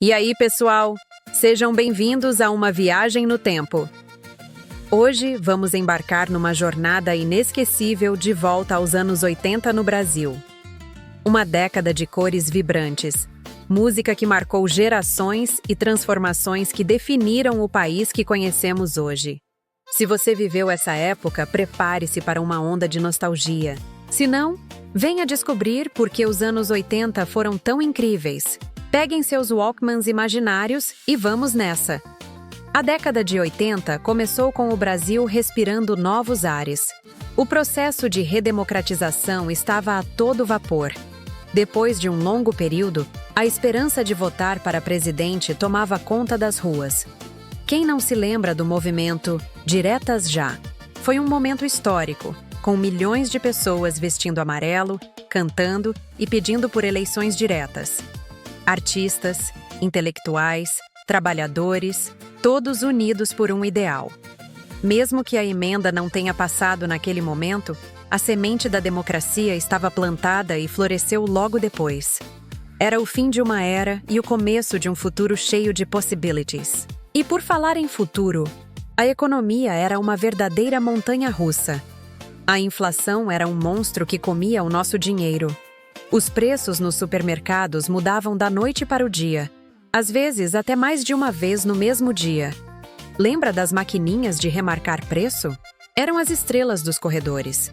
E aí, pessoal? Sejam bem-vindos a uma viagem no tempo. Hoje vamos embarcar numa jornada inesquecível de volta aos anos 80 no Brasil. Uma década de cores vibrantes, música que marcou gerações e transformações que definiram o país que conhecemos hoje. Se você viveu essa época, prepare-se para uma onda de nostalgia. Se não, venha descobrir por que os anos 80 foram tão incríveis. Peguem seus Walkmans imaginários e vamos nessa! A década de 80 começou com o Brasil respirando novos ares. O processo de redemocratização estava a todo vapor. Depois de um longo período, a esperança de votar para presidente tomava conta das ruas. Quem não se lembra do movimento Diretas Já? Foi um momento histórico, com milhões de pessoas vestindo amarelo, cantando e pedindo por eleições diretas. Artistas, intelectuais, trabalhadores, todos unidos por um ideal. Mesmo que a emenda não tenha passado naquele momento, a semente da democracia estava plantada e floresceu logo depois. Era o fim de uma era e o começo de um futuro cheio de possibilities. E por falar em futuro, a economia era uma verdadeira montanha-russa. A inflação era um monstro que comia o nosso dinheiro. Os preços nos supermercados mudavam da noite para o dia, às vezes até mais de uma vez no mesmo dia. Lembra das maquininhas de remarcar preço? Eram as estrelas dos corredores.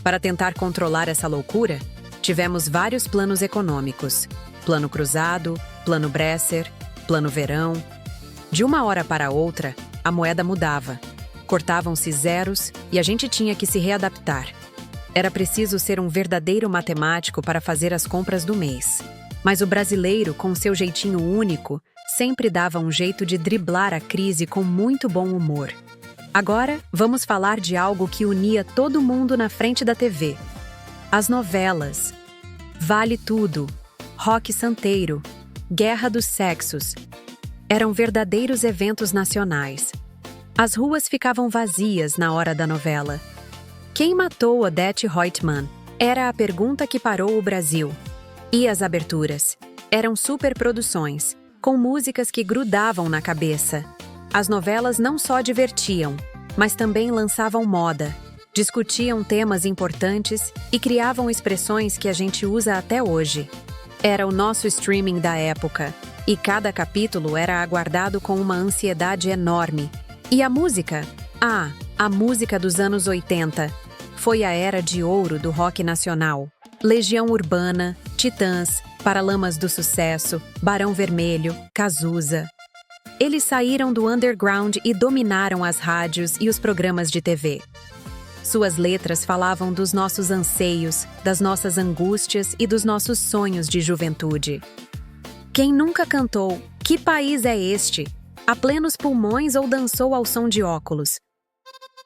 Para tentar controlar essa loucura, tivemos vários planos econômicos: plano cruzado, plano Bresser, plano verão. De uma hora para outra, a moeda mudava. Cortavam-se zeros e a gente tinha que se readaptar. Era preciso ser um verdadeiro matemático para fazer as compras do mês. Mas o brasileiro, com seu jeitinho único, sempre dava um jeito de driblar a crise com muito bom humor. Agora, vamos falar de algo que unia todo mundo na frente da TV. As novelas. Vale Tudo, Rock Santeiro, Guerra dos Sexos. Eram verdadeiros eventos nacionais. As ruas ficavam vazias na hora da novela. Quem matou Odete Roitman? Era a pergunta que parou o Brasil. E as aberturas? Eram superproduções, com músicas que grudavam na cabeça. As novelas não só divertiam, mas também lançavam moda, discutiam temas importantes e criavam expressões que a gente usa até hoje. Era o nosso streaming da época, e cada capítulo era aguardado com uma ansiedade enorme. E a música? A música dos anos 80. Foi a era de ouro do rock nacional. Legião Urbana, Titãs, Paralamas do Sucesso, Barão Vermelho, Cazuza. Eles saíram do underground e dominaram as rádios e os programas de TV. Suas letras falavam dos nossos anseios, das nossas angústias e dos nossos sonhos de juventude. Quem nunca cantou "Que país é este?" a plenos pulmões ou dançou ao som de óculos?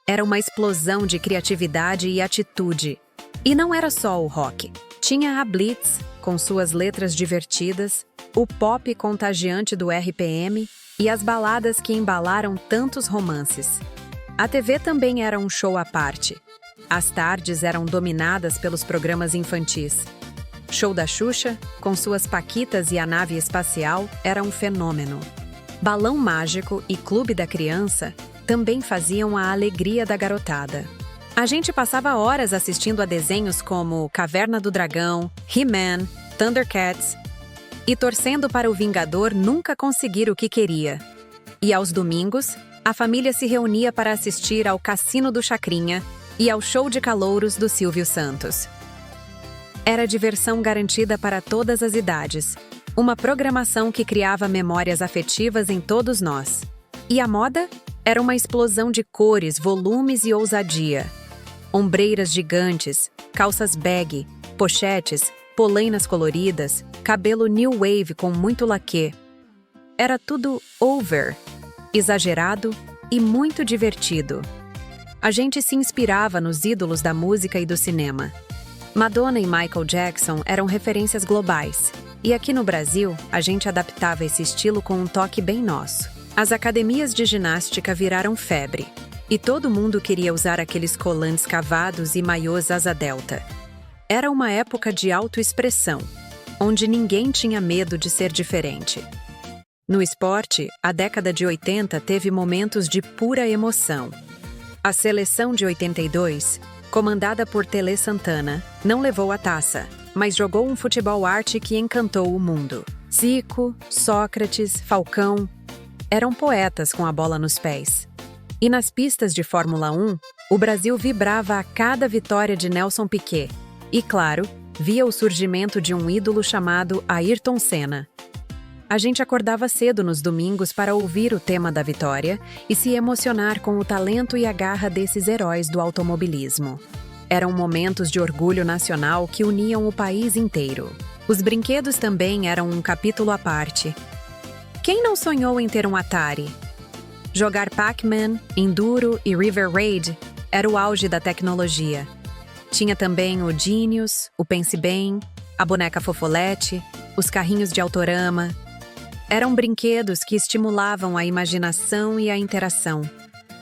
Era uma explosão de criatividade e atitude. E não era só o rock. Tinha a Blitz, com suas letras divertidas, o pop contagiante do RPM e as baladas que embalaram tantos romances. A TV também era um show à parte. As tardes eram dominadas pelos programas infantis. Show da Xuxa, com suas paquitas e a nave espacial, era um fenômeno. Balão Mágico e Clube da Criança também faziam a alegria da garotada. A gente passava horas assistindo a desenhos como Caverna do Dragão, He-Man, Thundercats e torcendo para o Vingador nunca conseguir o que queria. E aos domingos, a família se reunia para assistir ao Cassino do Chacrinha e ao Show de Calouros do Silvio Santos. Era diversão garantida para todas as idades. Uma programação que criava memórias afetivas em todos nós. E a moda? Era uma explosão de cores, volumes e ousadia. Ombreiras gigantes, calças baggy, pochetes, polainas coloridas, cabelo new wave com muito laquê. Era tudo over, exagerado e muito divertido. A gente se inspirava nos ídolos da música e do cinema. Madonna e Michael Jackson eram referências globais. E aqui no Brasil, a gente adaptava esse estilo com um toque bem nosso. As academias de ginástica viraram febre. E todo mundo queria usar aqueles colantes cavados e maiôs asa delta. Era uma época de autoexpressão, onde ninguém tinha medo de ser diferente. No esporte, a década de 80 teve momentos de pura emoção. A seleção de 82, comandada por Tele Santana, não levou a taça, mas jogou um futebol arte que encantou o mundo. Zico, Sócrates, Falcão eram poetas com a bola nos pés. E nas pistas de Fórmula 1, o Brasil vibrava a cada vitória de Nelson Piquet. E, claro, via o surgimento de um ídolo chamado Ayrton Senna. A gente acordava cedo nos domingos para ouvir o tema da vitória e se emocionar com o talento e a garra desses heróis do automobilismo. Eram momentos de orgulho nacional que uniam o país inteiro. Os brinquedos também eram um capítulo à parte. Quem não sonhou em ter um Atari? Jogar Pac-Man, Enduro e River Raid era o auge da tecnologia. Tinha também o Genius, o Pense Bem, a boneca Fofolete, os carrinhos de autorama. Eram brinquedos que estimulavam a imaginação e a interação.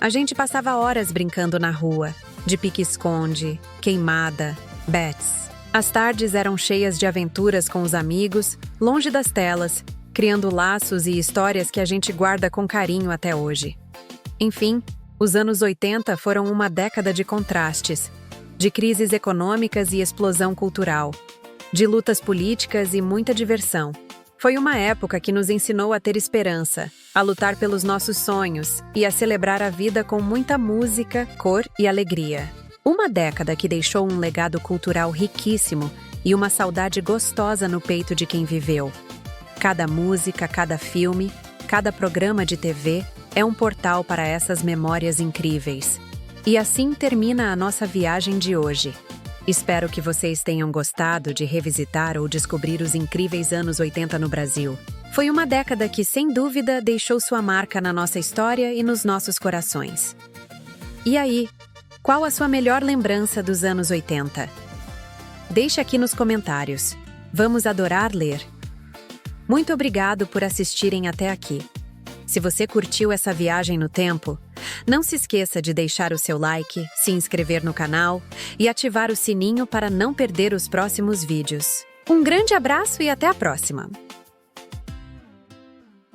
A gente passava horas brincando na rua, de pique-esconde, queimada, bets. As tardes eram cheias de aventuras com os amigos, longe das telas, criando laços e histórias que a gente guarda com carinho até hoje. Enfim, os anos 80 foram uma década de contrastes, de crises econômicas e explosão cultural, de lutas políticas e muita diversão. Foi uma época que nos ensinou a ter esperança, a lutar pelos nossos sonhos e a celebrar a vida com muita música, cor e alegria. Uma década que deixou um legado cultural riquíssimo e uma saudade gostosa no peito de quem viveu. Cada música, cada filme, cada programa de TV é um portal para essas memórias incríveis. E assim termina a nossa viagem de hoje. Espero que vocês tenham gostado de revisitar ou descobrir os incríveis anos 80 no Brasil. Foi uma década que, sem dúvida, deixou sua marca na nossa história e nos nossos corações. E aí, qual a sua melhor lembrança dos anos 80? Deixe aqui nos comentários. Vamos adorar ler. Muito obrigado por assistirem até aqui. Se você curtiu essa viagem no tempo, não se esqueça de deixar o seu like, se inscrever no canal e ativar o sininho para não perder os próximos vídeos. Um grande abraço e até a próxima!